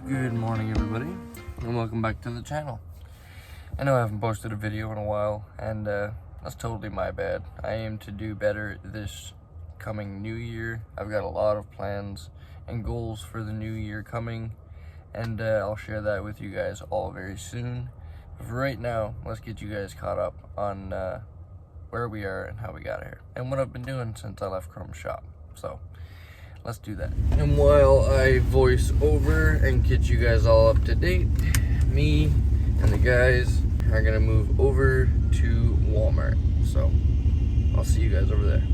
Good morning, everybody, and welcome back to the channel. I know I haven't posted a video in a while, and that's totally my bad. I aim to do better this coming new year. I've got a lot of plans and goals for the new year coming, and I'll share that with you guys all very soon. But for right now, let's get you guys caught up on where we are and how we got here, and what I've been doing since I left Chrome's shop. So let's do that. And while I voice over and get you guys all up to date, me and the guys are gonna move over to Walmart. So I'll see you guys over there.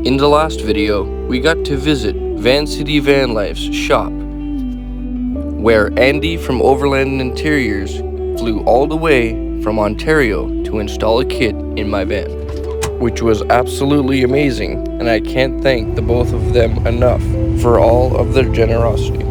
In the last video, we got to visit Vanlife's shop, where Andy from Overland Interiors flew all the way from Ontario to install a kit in my van, which was absolutely amazing, and I can't thank the both of them enough for all of their generosity.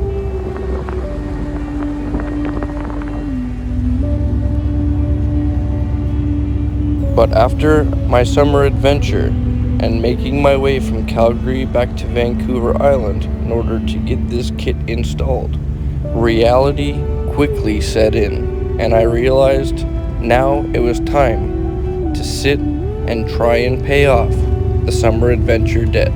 But after my summer adventure, and making my way from Calgary back to Vancouver Island in order to get this kit installed, reality quickly set in, and I realized now it was time to sit and try and pay off the summer adventure debt.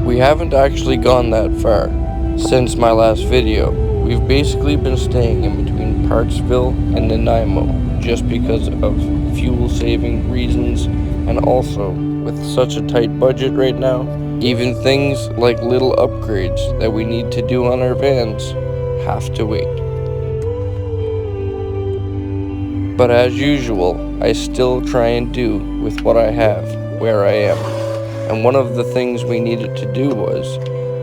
We haven't actually gone that far since my last video. We've basically been staying in between Parksville and Nanaimo, just because of fuel saving reasons, and also with such a tight budget right now, even things like little upgrades that we need to do on our vans have to wait. But as usual, I still try and do with what I have where I am, and one of the things we needed to do was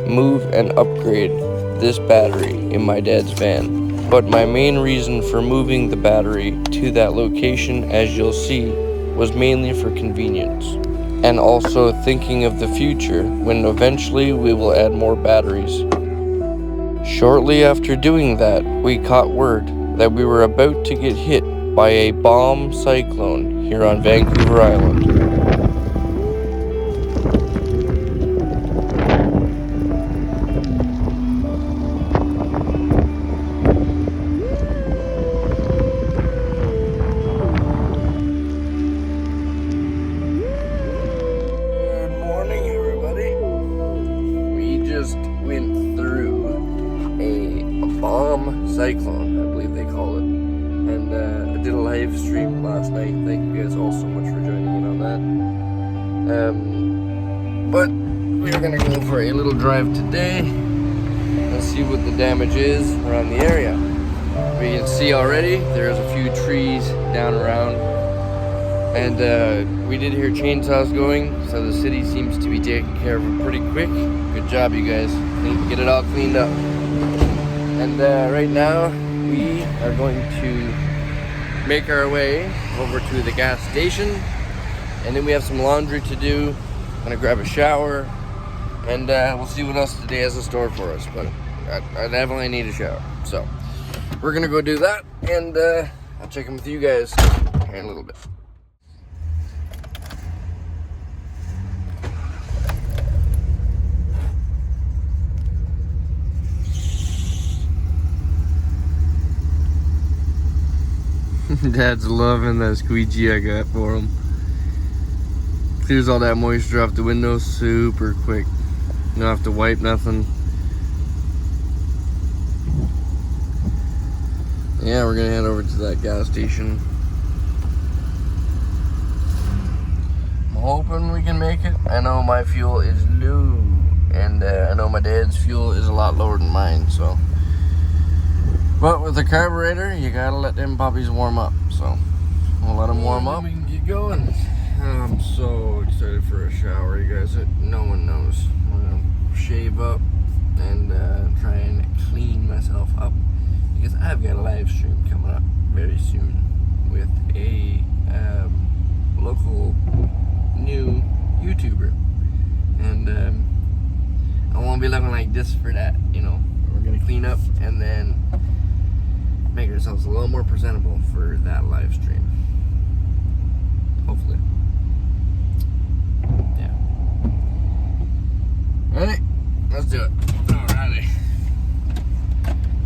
move and upgrade this battery in my dad's van. But my main reason for moving the battery to that location, as you'll see, was mainly for convenience, and also thinking of the future when eventually we will add more batteries. Shortly after doing that, we caught word that we were about to get hit by a bomb cyclone here on Vancouver Island. Cyclone, I believe they call it, and I did a live stream last night. Thank you guys all so much for joining in on that. But we're gonna go for a little drive today and see what the damage is around the area. We can see already there's a few trees down around, and we did hear chainsaws going, so the city seems to be taking care of it pretty quick. Good job, you guys. Get it all cleaned up. And right now, we are going to make our way over to the gas station, and then we have some laundry to do. I'm gonna grab a shower, and we'll see what else today has in store for us, but I definitely need a shower. So, we're gonna go do that, and I'll check in with you guys here in a little bit. Dad's loving that squeegee I got for him. Clears all that moisture off the window super quick. You don't have to wipe nothing. Yeah, we're gonna head over to that gas station. I'm hoping we can make it. I know my fuel is low, and I know my dad's fuel is a lot lower than mine, so. But with the carburetor, you gotta let them puppies warm up. So we'll let them warm up. We can get going. I'm so excited for a shower, you guys. No one knows. I'm gonna shave up and try and clean myself up, because I've got a live stream coming up very soon with a local like this for that, you know. We're gonna clean up and then make ourselves a little more presentable for that live stream. Hopefully. Yeah. Alright, let's do it. Alrighty.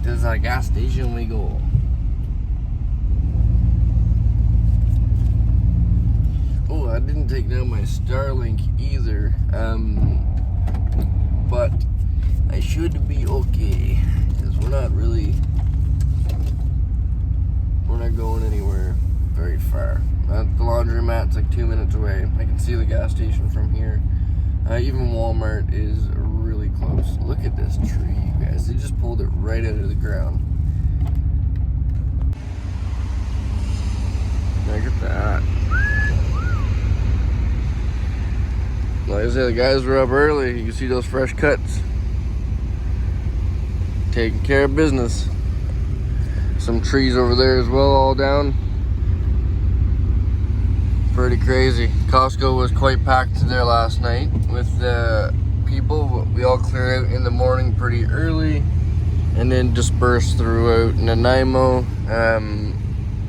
To the gas station we go. Oh, I didn't take down my Starlink either. But I should be okay. Because we're not going anywhere very far. The laundromat's like 2 minutes away. I can see the gas station from here. Even Walmart is really close. Look at this tree, you guys. They just pulled it right out of the ground. Look at that. Like I said, the guys were up early. You can see those fresh cuts. Taking care of business. Some trees over there as well, all down. Pretty crazy. Costco was quite packed there last night with people. We all cleared out in the morning pretty early and then dispersed throughout Nanaimo.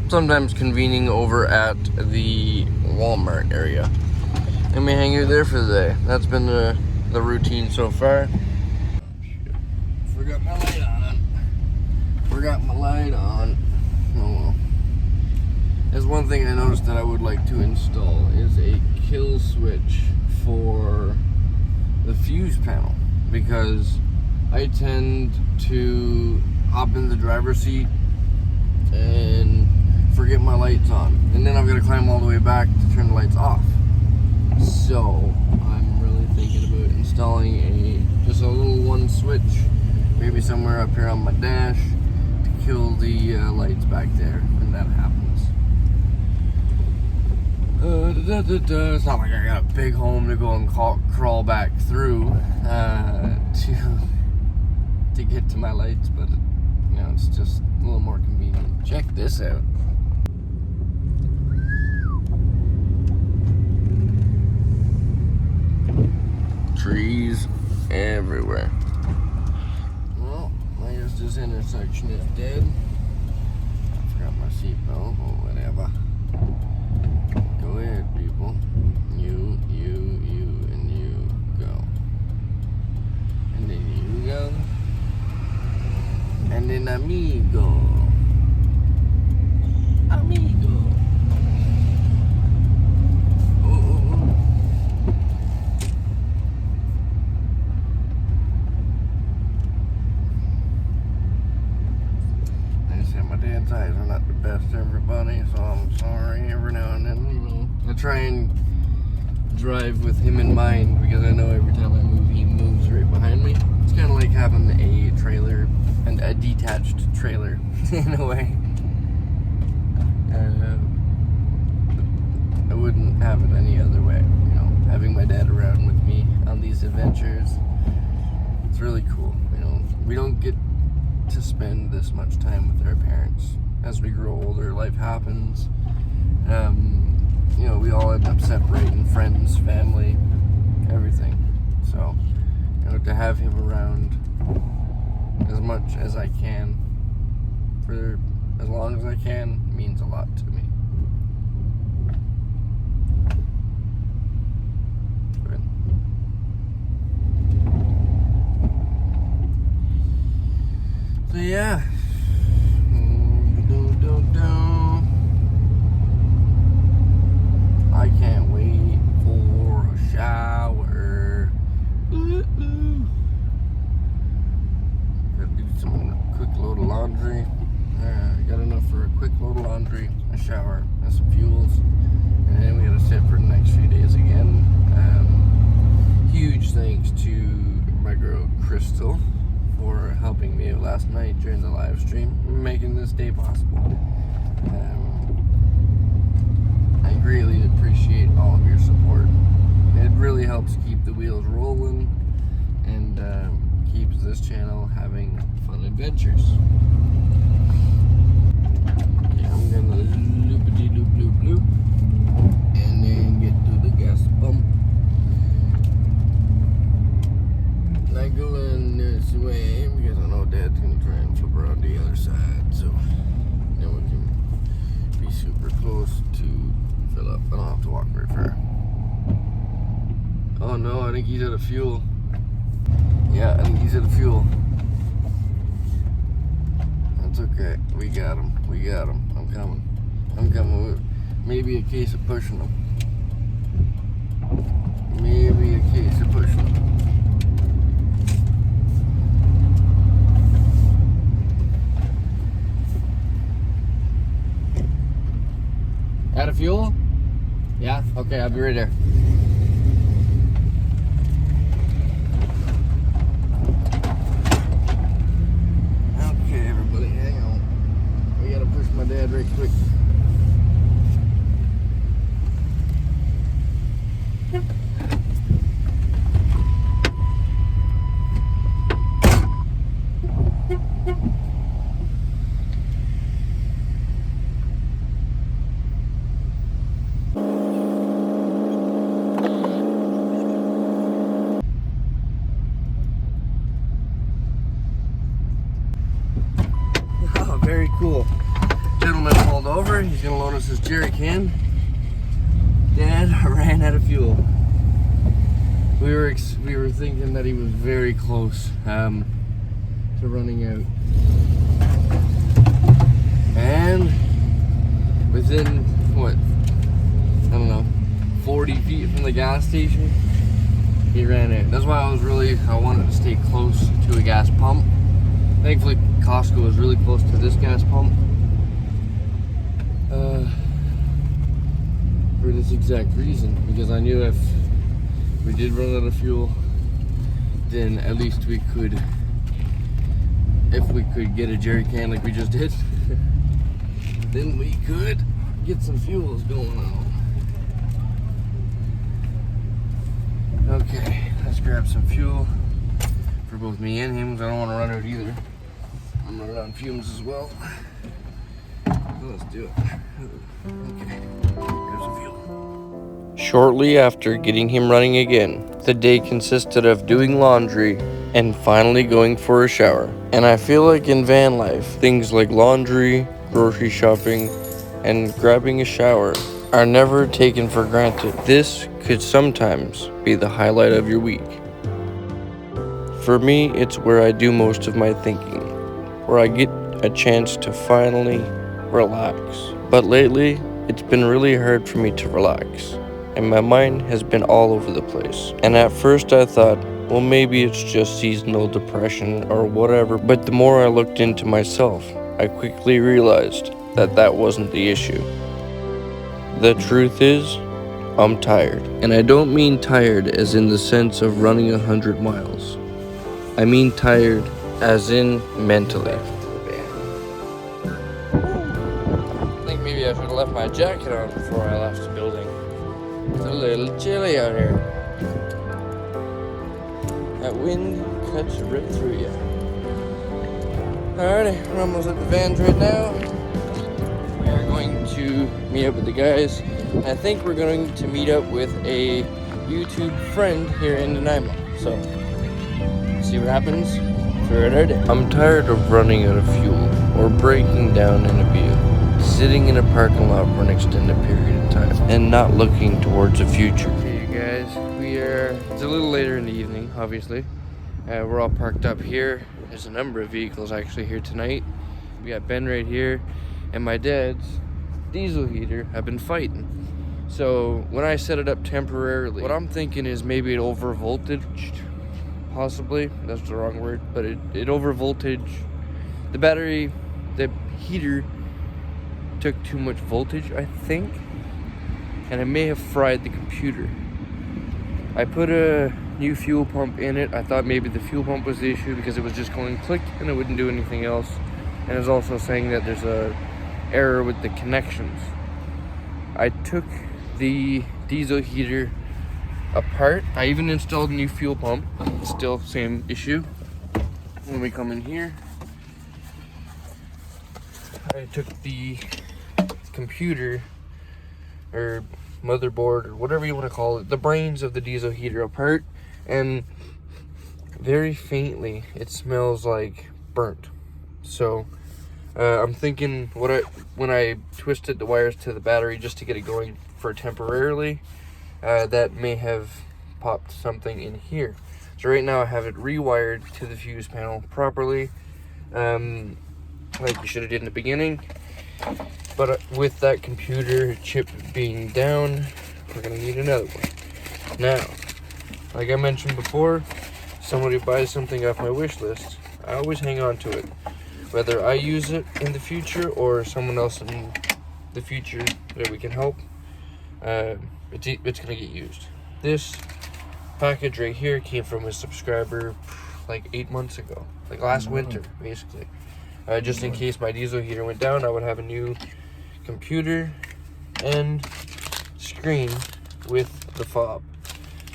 Sometimes convening over at the Walmart area. And we hang out there for the day. That's been the routine so far. Forgot my light on. Forgot my light on. Oh well. There's one thing I noticed that I would like to install is a kill switch for the fuse panel, because I tend to hop in the driver's seat and forget my lights on, and then I've got to climb all the way back to turn the lights off. So I'm really thinking about installing just a little one switch, maybe somewhere up here on my dash, to kill the lights back there when that happens. It's not like I got a big home to go and crawl back through to get to my lights, but you know, it's just a little more convenient. Check this out. Trees everywhere. Well, I guess this intersection is dead. I forgot my seatbelt or whatever. Go ahead, people. You, and you go. And then you go. And then amigo. Amigo. Dad's eyes are not the best, everybody, so I'm sorry every now and then, you know. I try and drive with him in mind, because I know every time I move, he moves right behind me. It's kind of like having a trailer, and a detached trailer, in a way. I wouldn't have it any other way, you know. Having my dad around with me on these adventures, it's really cool, you know. We don't get to spend this much time with our parents. As we grow older, life happens. You know, we all end up separating, friends, family, everything. So, you know, to have him around as much as I can, for as long as I can, means a lot to me. Good. So yeah. I can't wait for a shower. Gotta do some quick load of laundry. Got enough for a quick load of laundry, a shower, and some fuels. And then we gotta sit for the next few days again. Huge thanks to my girl Crystal for helping me last night during the live stream, making this day possible. I greatly appreciate all of your support. It really helps keep the wheels rolling and keeps this channel having fun adventures. Okay, I'm gonna loop-a-dee-loop-loop-loop and then get to the gas pump. I go in walk very far. Oh no, I think he's out of fuel. Yeah, I think he's out of fuel. That's okay. We got him. We got him. I'm coming. I'm coming. Maybe a case of pushing him. Maybe a case of pushing him. Out of fuel? Yeah? Okay, I'll be right there. Okay, everybody, hang on. We gotta push my dad right quick. Very cool. Gentleman pulled over. He's gonna load us his jerry can. Dad ran out of fuel. We were thinking that he was very close to running out, and within what, I don't know, 40 feet from the gas station, he ran out. That's why I wanted to stay close to a gas pump. Thankfully, Costco is really close to this gas pump. For this exact reason, because I knew if we did run out of fuel, then at least we could, if we could get a jerry can like we just did, then we could get some fuels going on. Okay, let's grab some fuel for both me and him, because I don't want to run out either. I'm running on fumes as well. So let's do it. Okay, here's some fuel. Shortly after getting him running again, the day consisted of doing laundry and finally going for a shower. And I feel like in van life, things like laundry, grocery shopping, and grabbing a shower are never taken for granted. This could sometimes be the highlight of your week. For me, it's where I do most of my thinking, where I get a chance to finally relax. But lately, it's been really hard for me to relax, and my mind has been all over the place. And at first I thought, well, maybe it's just seasonal depression or whatever, but the more I looked into myself, I quickly realized that that wasn't the issue. The truth is, I'm tired. And I don't mean tired as in the sense of running 100 miles. I mean tired as in mentally. I think maybe I should have left my jacket on before I left the building. It's a little chilly out here. That wind cuts right through you. Alrighty, we're almost at the vans right now. We are going to meet up with the guys. I think we're going to meet up with a YouTube friend here in Nanaimo. So, see what happens throughout our day. I'm tired of running out of fuel or breaking down in a vehicle, sitting in a parking lot for an extended period of time, and not looking towards the future. Okay, you guys, it's a little later in the evening, obviously. We're all parked up here. There's a number of vehicles actually here tonight. We got Ben right here, and my dad's diesel heater have been fighting. So when I set it up temporarily, what I'm thinking is maybe it over voltaged, possibly. That's the wrong word, but it over voltage. The battery, the heater took too much voltage, I think, and it may have fried the computer. I put a new fuel pump in it. I thought maybe the fuel pump was the issue because it was just going click and it wouldn't do anything else. And it's also saying that there's a error with the connections. I took the diesel heater apart. I even installed a new fuel pump. Still same issue. When we come in here, I took the computer or motherboard or whatever you want to call it, the brains of the diesel heater apart, and very faintly it smells like burnt. So I'm thinking when I twisted the wires to the battery just to get it going for temporarily, that may have popped something in here. So right now I have it rewired to the fuse panel properly, like you should have did in the beginning. But with that computer chip being down, we're gonna need another one. Now, like I mentioned before, somebody buys something off my wish list, I always hang on to it. Whether I use it in the future or someone else in the future that we can help, it's gonna get used. This package right here came from a subscriber like 8 months ago, like last winter, basically. Just in case my diesel heater went down, I would have a new computer and screen with the fob.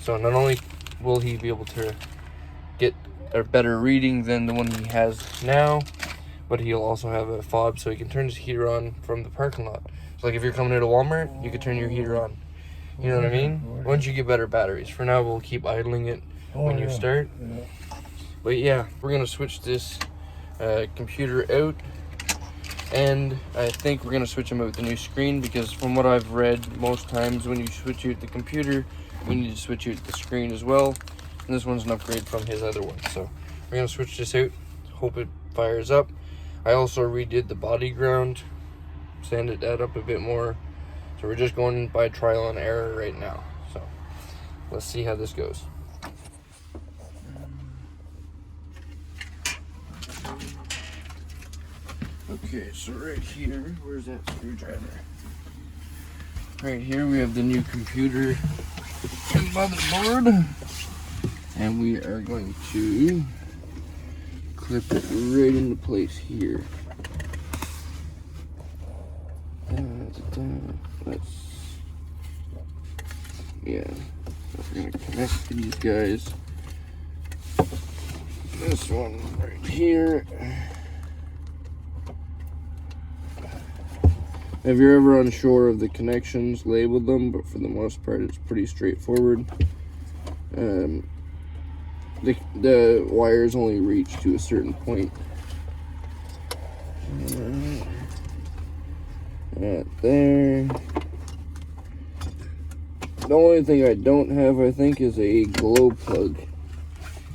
So not only will he be able to get a better reading than the one he has now, but he'll also have a fob so he can turn his heater on from the parking lot. So like if you're coming into Walmart, you can turn your heater on. You know what I mean? Once you get better batteries. For now, we'll keep idling it when you start. But yeah, we're gonna switch this computer out, and I think we're gonna switch him out with the new screen, because from what I've read, most times when you switch out the computer, we need to switch out the screen as well. And this one's an upgrade from his other one, so we're gonna switch this out. Hope it fires up. I also redid the body ground, sanded that up a bit more. So we're just going by trial and error right now. So let's see how this goes. Okay, so right here, where's that screwdriver? Right here we have the new computer and motherboard. And we are going to clip it right into place here. Yeah, so we're gonna connect these guys. This one right here. If you're ever unsure of the connections, label them, but for the most part it's pretty straightforward. The wires only reach to a certain point. Right there. The only thing I don't have, I think, is a glow plug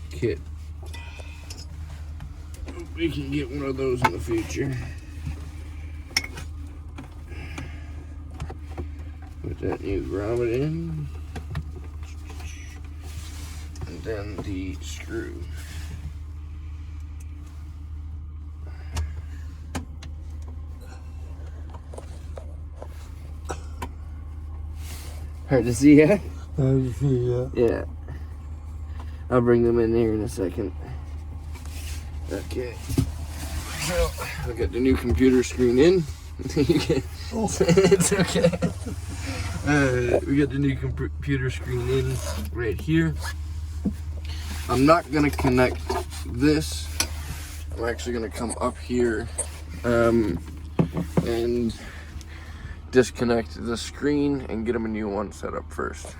kit. We can get one of those in the future. Put that new grommet in. And then the screw. Hard to see, yeah? Hard to see, yeah. Yeah. I'll bring them in here in a second. Okay. So, I got the new computer screen in. It's okay. We got the new computer screen in right here. I'm not gonna connect this. I'm actually gonna come up here and disconnect the screen and get him a new one set up first.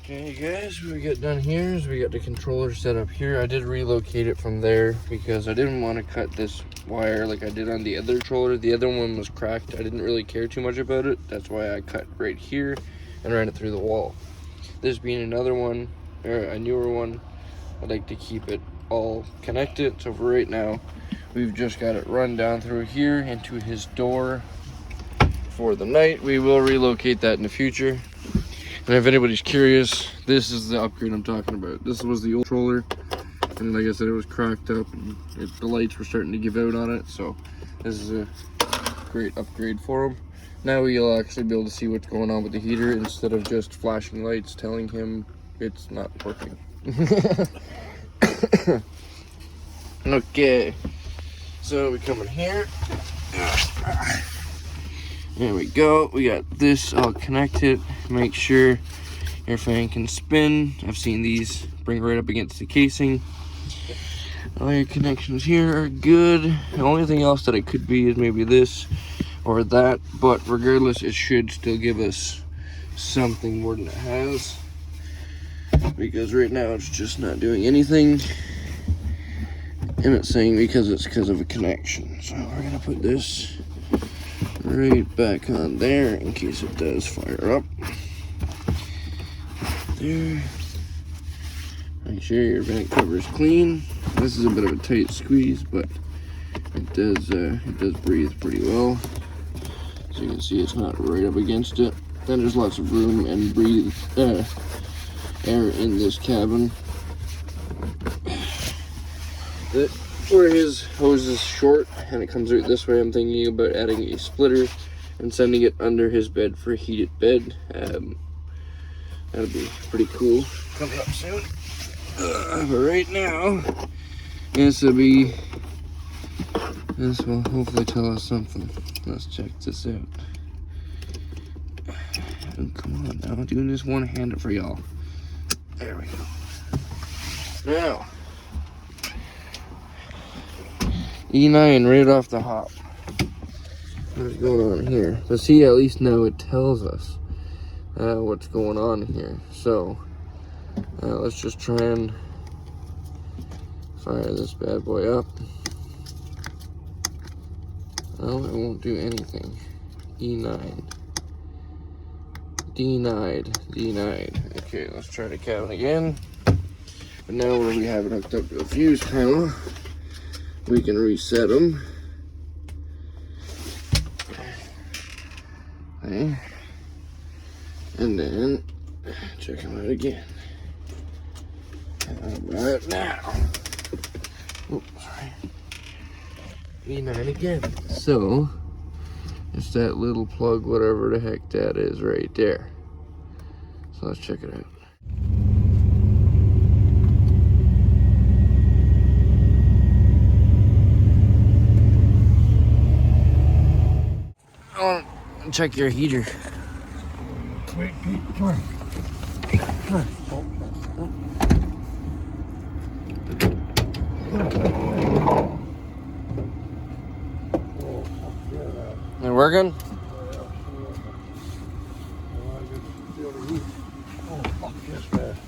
Okay guys, what we got done here is we got the controller set up here. I did relocate it from there because I didn't want to cut this wire like I did on the other controller. The other one was cracked. I didn't really care too much about it. That's why I cut right here and ran it through the wall. This being another one, or a newer one, I'd like to keep it all connected. So for right now, we've just got it run down through here into his door for the night. We will relocate that in the future. And if anybody's curious, this is the upgrade I'm talking about. This was the old controller, and like I said, it was cracked up and the lights were starting to give out on it. So this is a great upgrade for him. Now you'll actually be able to see what's going on with the heater instead of just flashing lights telling him it's not working. Okay, so we come in here. There we go. We got this all connected. Make sure your fan can spin. I've seen these bring right up against the casing. All your connections here are good. The only thing else that it could be is maybe this or that, but regardless, it should still give us something more than it has, because right now it's just not doing anything, and it's saying because of a connection. So we're gonna put this right back on there in case it does fire up. There. Make sure your vent cover is clean. This is a bit of a tight squeeze, but it does breathe pretty well. So you can see it's not right up against it. Then there's lots of room and breathe air in this cabin. Where his hose is short and it comes out this way, I'm thinking about adding a splitter and sending it under his bed for a heated bed. That'll be pretty cool. Coming up soon. But right now, this will hopefully tell us something. Let's check this out. And come on now, I'm doing this one-handed for y'all. There we go. Now, E9 right off the hop. What's going on here? But see, at least now it tells us what's going on here. So, let's just try and fire this bad boy up. Well, it won't do anything. E9. Denied. Okay, let's try the cabin again. But now where we have it hooked up to a fuse panel, we can reset them. Okay. And then check them out again. How about now? Oops, sorry. E9 again. So it's that little plug, whatever the heck that is, right there. So let's check it out. I want to check your heater. Wait, Pete, come on. Come on. It working?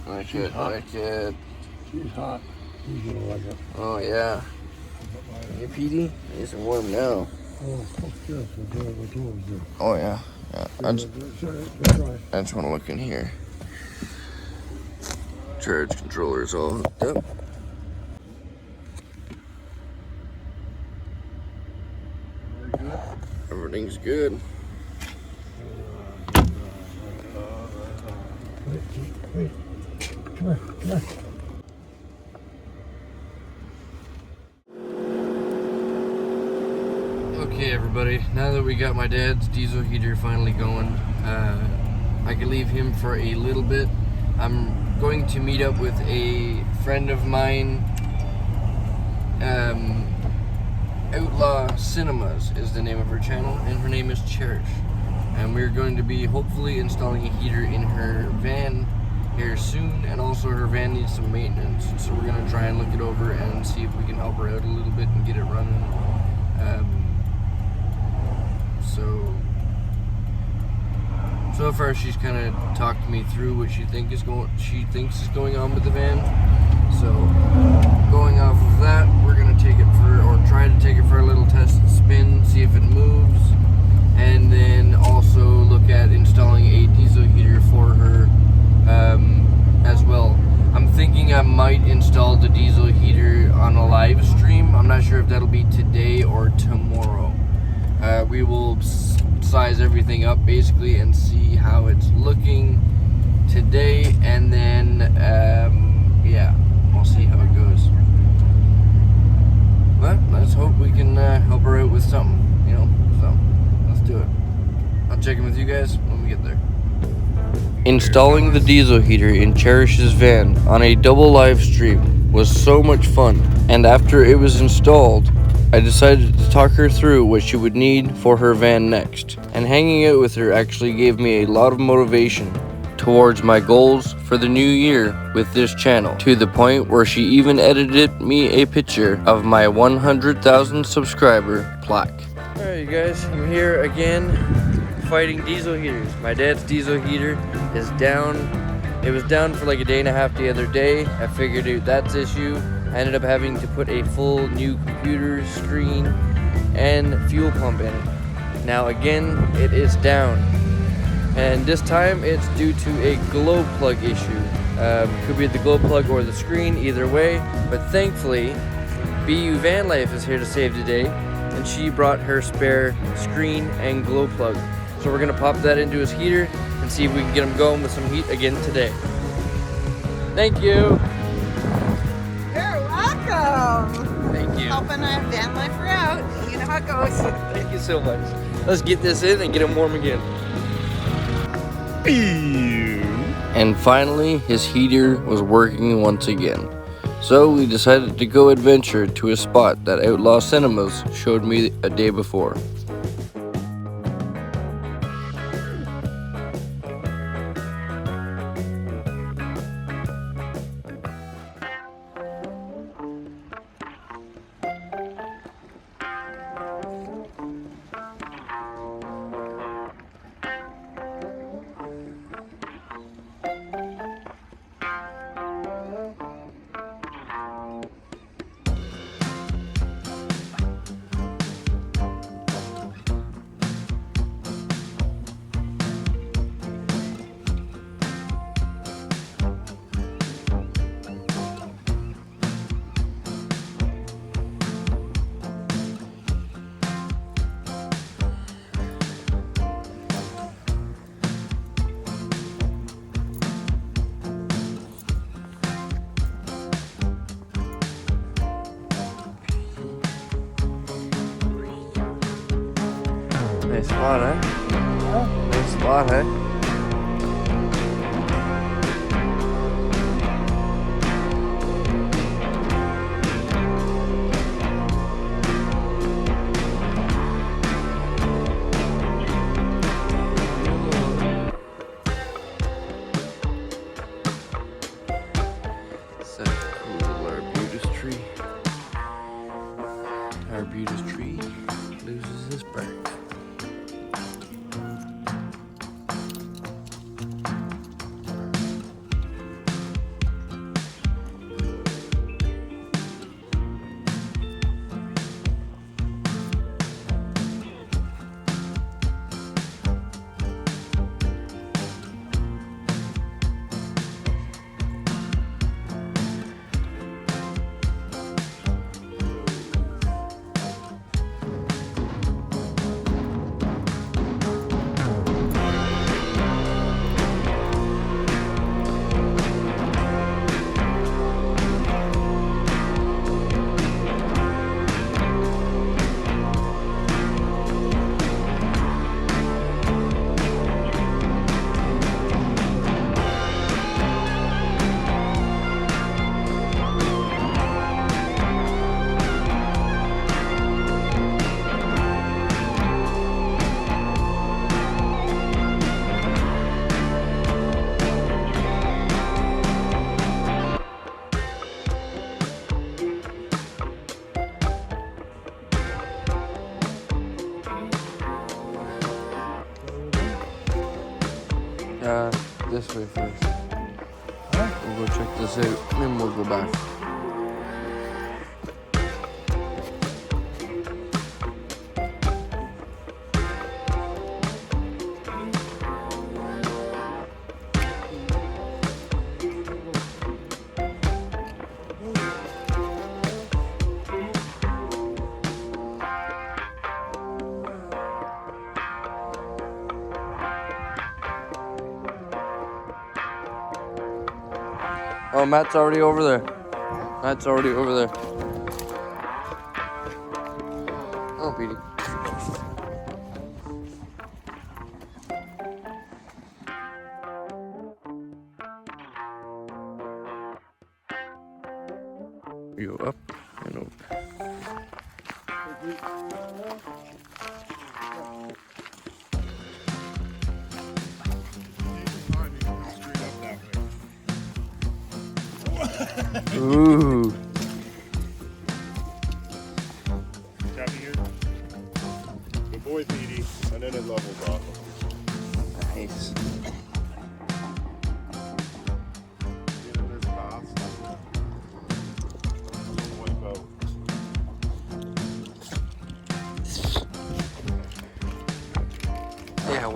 Like it. She's hot. She's gonna like it. Oh yeah. Hey Petey, it's warm now. Oh, yes, Oh yeah. I just want to look in here. Charge controller's all hooked up. Everything's good. Wait. Come on. Okay everybody, now that we got my dad's diesel heater finally going, I can leave him for a little bit. I'm going to meet up with a friend of mine. Outlaw Cinemas is the name of her channel, and her name is Cherish. And we're going to be hopefully installing a heater in her van here soon, and also her van needs some maintenance. So we're going to try and look it over and see if we can help her out a little bit and get it running. So far she's kind of talked me through what she thinks is going on with the van. So going off of that, we're gonna take it for, or try to take it for a little test spin, see if it moves, and then also look at installing a diesel heater for her as well. I'm thinking I might install the diesel heater on a live stream. I'm not sure if that'll be today or tomorrow. We will size everything up basically and see how it's looking today, and then yeah, we'll see how it goes. But let's hope we can help her out with something, you know. So let's do it. I'll check in with you guys when we get there. Installing the diesel heater in Cherish's van on a double live stream was so much fun, and after it was installed, I decided to talk her through what she would need for her van next, and hanging out with her actually gave me a lot of motivation towards my goals for the new year with this channel, to the point where she even edited me a picture of my 100,000 subscriber plaque. Alright you guys, I'm here again fighting diesel heaters. My dad's diesel heater is down. It was down for like a day and a half the other day. I figured out that's issue. I ended up having to put a full new computer screen and fuel pump in it. Now again, it is down. And this time it's due to a glow plug issue. Could be the glow plug or the screen, either way. But thankfully, BU Vanlife is here to save the day, and she brought her spare screen and glow plug. So we're gonna pop that into his heater and see if we can get him going with some heat again today. Thank you. You're welcome. Thank you. Helping a Vanlifer out. You know how it goes. Thank you so much. Let's get this in and get him warm again. And finally, his heater was working once again. So we decided to go adventure to a spot that Outlaw Cinemas showed me a day before. Nice spot, huh? Nice spot, huh? Such a cool arbutus tree. Arbutus tree loses his bark. This way first. We'll go check this out, then we'll go back. Oh, Matt's already over there. Matt's already over there. Oh, Petey. You go up and over. Ooh. Tapping here. Good boy, Petey. And then it levels off. Nice. There's paths. Wipe out.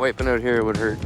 wiping out here would hurt.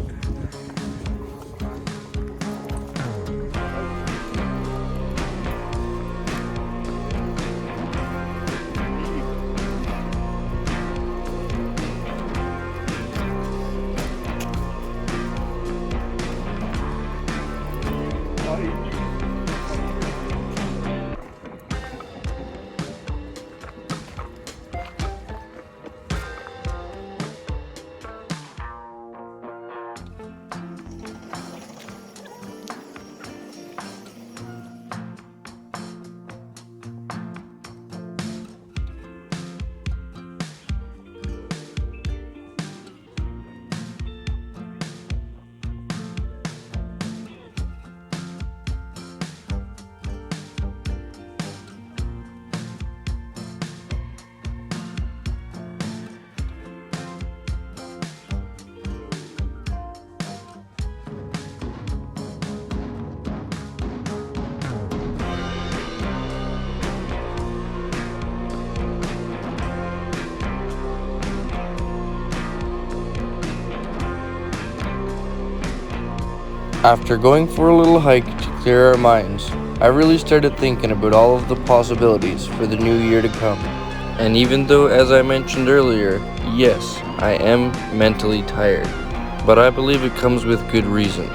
After going for a little hike to clear our minds, I really started thinking about all of the possibilities for the new year to come. And even though, as I mentioned earlier, yes, I am mentally tired, but I believe it comes with good reason.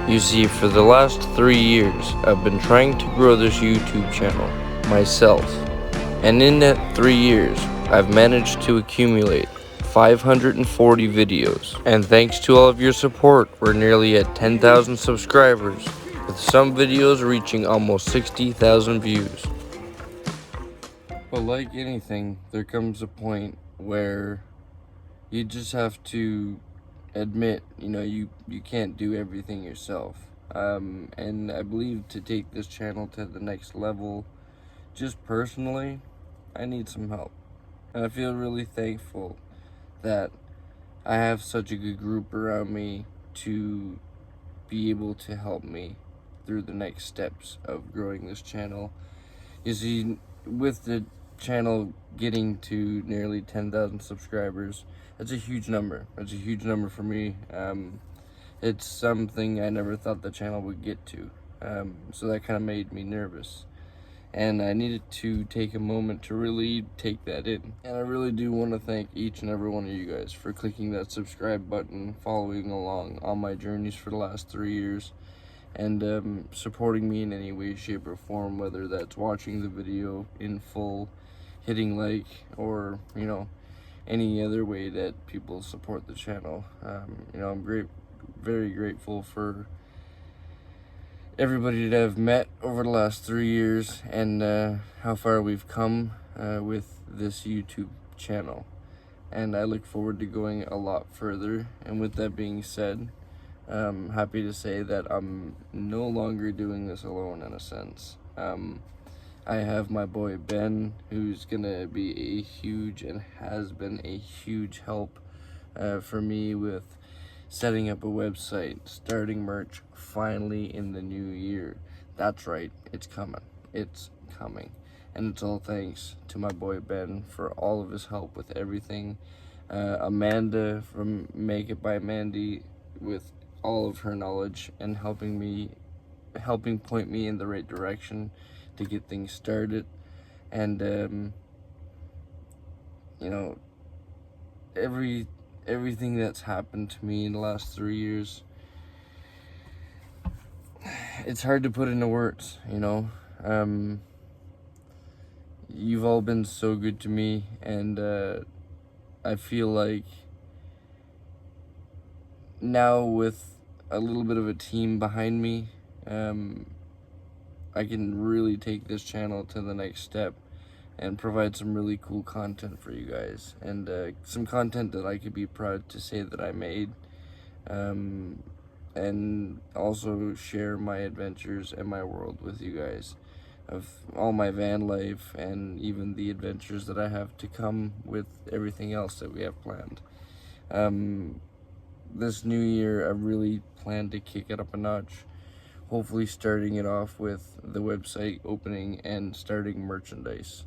You see, for the last 3 years, I've been trying to grow this YouTube channel myself. And in that 3 years, I've managed to accumulate 540 videos, and thanks to all of your support, we're nearly at 10,000 subscribers, with some videos reaching almost 60,000 views. But like anything, there comes a point where you just have to admit, you can't do everything yourself. And I believe to take this channel to the next level, just personally, I need some help. And I feel really thankful that I have such a good group around me to be able to help me through the next steps of growing this channel. You see, with the channel getting to nearly 10,000 subscribers, that's a huge number. That's a huge number for me. It's something I never thought the channel would get to. So that kind of made me nervous. And I needed to take a moment to really take that in. And I really do want to thank each and every one of you guys for clicking that subscribe button, following along on my journeys for the last 3 years, and supporting me in any way, shape, or form, whether that's watching the video in full, hitting like, or, any other way that people support the channel. I'm very grateful for everybody that I've met over the last 3 years, and how far we've come with this YouTube channel. And I look forward to going a lot further. And with that being said, I'm happy to say that I'm no longer doing this alone, in a sense. I have my boy Ben, who's gonna be a huge, and has been a huge help for me with setting up a website, starting merch, finally in the new year. That's right, it's coming. It's coming. And it's all thanks to my boy Ben for all of his help with everything. Amanda from Make It by Mandy with all of her knowledge and helping point me in the right direction to get things started. And everything that's happened to me in the last 3 years, it's hard to put into words. You've all been so good to me, and I feel like now with a little bit of a team behind me, I can really take this channel to the next step and provide some really cool content for you guys, and some content that I could be proud to say that I made, and also share my adventures and my world with you guys, of all my van life, and even the adventures that I have to come with everything else that we have planned. This new year, I really plan to kick it up a notch, hopefully starting it off with the website opening and starting merchandise.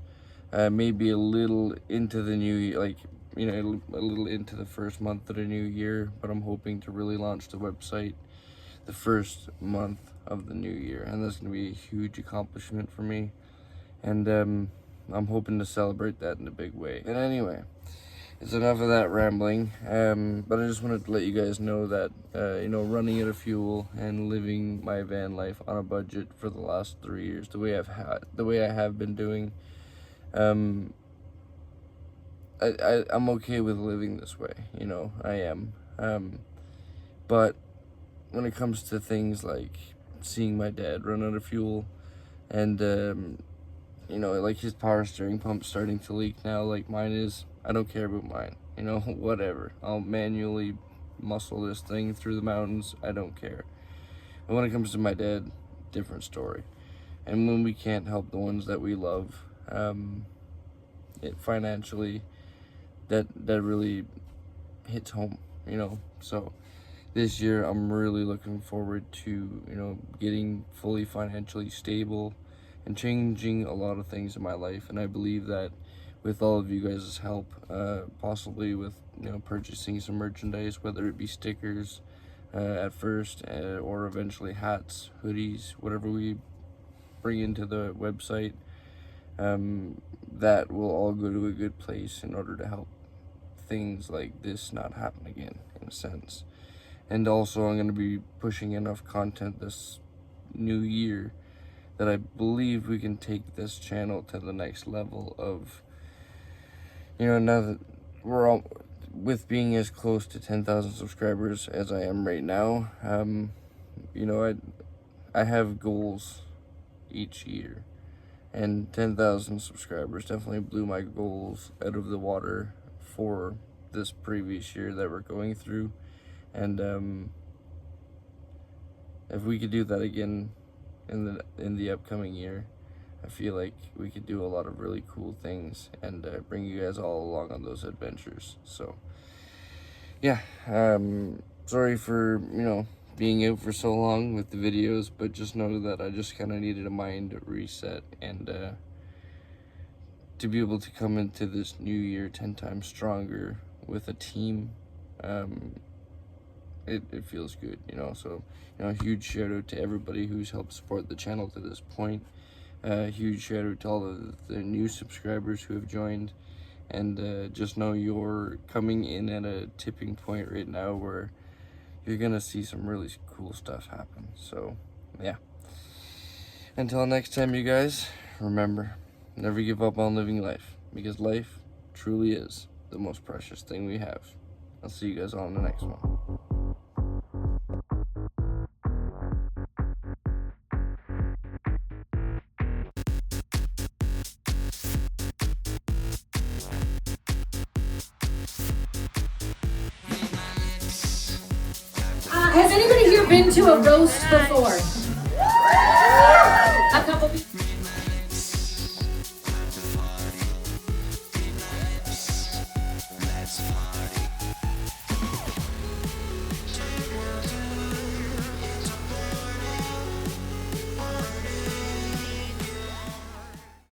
Maybe a little into the new year, like you know, a little into the first month of the new year, but I'm hoping to really launch the website the first month of the new year, and that's going to be a huge accomplishment for me, and I'm hoping to celebrate that in a big way. And anyway, it's enough of that rambling, but I just wanted to let you guys know that, you know, running out of fuel and living my van life on a budget for the last 3 years, the way I have been doing, I'm okay with living this way, you know, I am, but when it comes to things like seeing my dad run out of fuel, and, you know, like his power steering pump starting to leak now, like mine is, I don't care about mine, you know, whatever. I'll manually muscle this thing through the mountains, I don't care. But when it comes to my dad, different story. And when we can't help the ones that we love, it financially, that really hits home, you know. So this year I'm really looking forward to, you know, getting fully financially stable and changing a lot of things in my life. And I believe that with all of you guys' help, possibly with, you know, purchasing some merchandise, whether it be stickers at first, or eventually hats, hoodies, whatever we bring into the website, that will all go to a good place in order to help things like this not happen again, in a sense. And also I'm going to be pushing enough content this new year that I believe we can take this channel to the next level of, you know, now that we're all, with being as close to 10,000 subscribers as I am right now, you know, I have goals each year, and 10,000 subscribers definitely blew my goals out of the water for this previous year that we're going through. And if we could do that again in the upcoming year, I feel like we could do a lot of really cool things and bring you guys all along on those adventures. So yeah, sorry for, you know, being out for so long with the videos, but just know that I just kind of needed a mind reset, and to be able to come into this new year 10 times stronger with a team, it feels good, you know. So, you know, a huge shout out to everybody who's helped support the channel to this point. Huge shout out to all of the new subscribers who have joined, and just know you're coming in at a tipping point right now where you're gonna see some really cool stuff happen. So yeah, until next time, you guys, remember, never give up on living life, because life truly is the most precious thing we have. I'll see you guys all in the next one. Has anybody here been to a roast before?